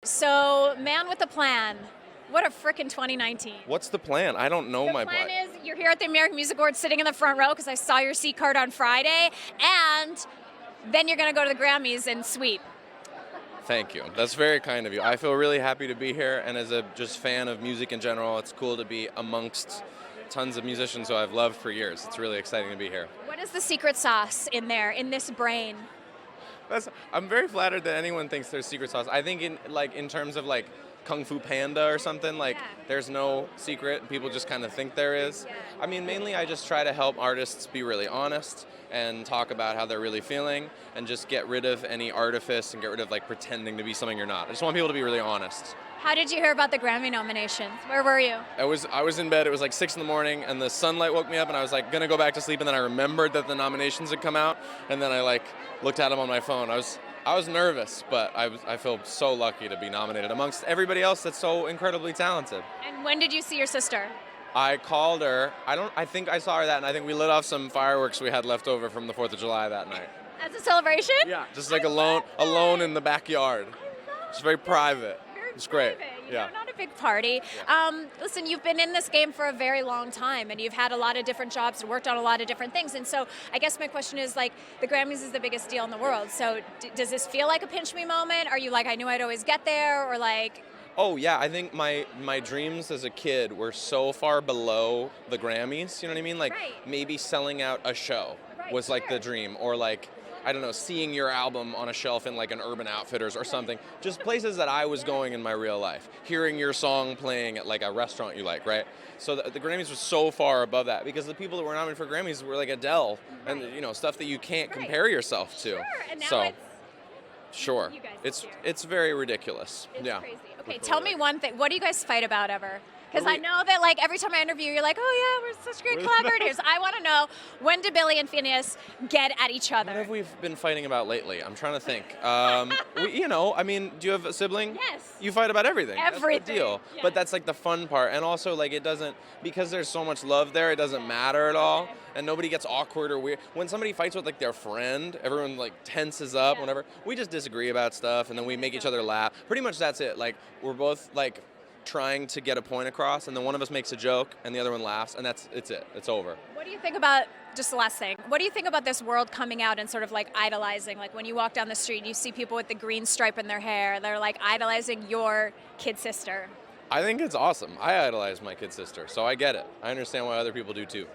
So, man with a plan. What a frickin' 2019. What's the plan? I don't know my plan plan. is you're here at the American Music Awards sitting in the front row because I saw your seat card on Friday, and then you're going to go to the Grammys and sweep. Thank you. That's very kind of you. I feel really happy to be here, and as a just fan of music in general, it's cool to be amongst tons of musicians who I've loved for years. It's really exciting to be here. What is the secret sauce in there, in this brain? I'm very flattered that anyone thinks there's secret sauce. I think in terms of like Kung Fu Panda or something, there's no secret. People just kind of think there is. Yeah. I mean, mainly I just try to help artists be really honest and talk about how they're really feeling and just get rid of any artifice and get rid of like pretending to be something you're not. I just want people to be really honest. How did you hear about the Grammy nominations? Where were you? I was in bed. It was like 6 a.m. and the sunlight woke me up and I was like gonna go back to sleep, and then I remembered that the nominations had come out, and then I like looked at them on my phone. I was nervous, but I feel so lucky to be nominated amongst everybody else that's so incredibly talented. And when did you see your sister? I called her. I think I saw her that night. I think we lit off some fireworks we had left over from the 4th of July that night. As a celebration? Yeah, just like alone in the backyard. It's very private. It's great. Not a big party. Yeah. Listen, you've been in this game for a very long time, and you've had a lot of different jobs and worked on a lot of different things. And so I guess my question is, like, the Grammys is the biggest deal in the world. So does this feel like a pinch me moment? Are you like, I knew I'd always get there? Or like... Oh, yeah. I think my dreams as a kid were so far below the Grammys. You know what I mean? Like, Right. maybe selling out a show was like the dream. Or like, I don't know, seeing your album on a shelf in like an Urban Outfitters or something. Just places that I was going in my real life. Hearing your song playing at like a restaurant you like, right? So the Grammys was so far above that because the people that were nominated for Grammys were like Adele and, stuff that you can't compare yourself to. Sure, and now So, sure. You guys It's do. it's very ridiculous. It's Yeah. crazy. Okay, tell me one thing. What do you guys fight about ever? Because I know that, like, every time I interview, you're like, oh, yeah, we're such great collaborators. I want to know, when do Billie and Finneas get at each other? What have we been fighting about lately? I'm trying to think. Do you have a sibling? Yes. You fight about everything. Everything, That's the deal. yes. But that's like the fun part. And also, like, it doesn't, because there's so much love there, it doesn't matter at all. Okay. And nobody gets awkward or weird. When somebody fights with, like, their friend, everyone, like, tenses up, Yeah. whatever. We just disagree about stuff, and then we make each other laugh. Pretty much that's it. Like, we're both, like, trying to get a point across, and then one of us makes a joke and the other one laughs, and it's it. It's over. What do you think about, just the last thing, what do you think about this world coming out and sort of like idolizing? Like when you walk down the street, you see people with the green stripe in their hair, they're like idolizing your kid sister. I think it's awesome. I idolize my kid sister, so I get it. I understand why other people do too.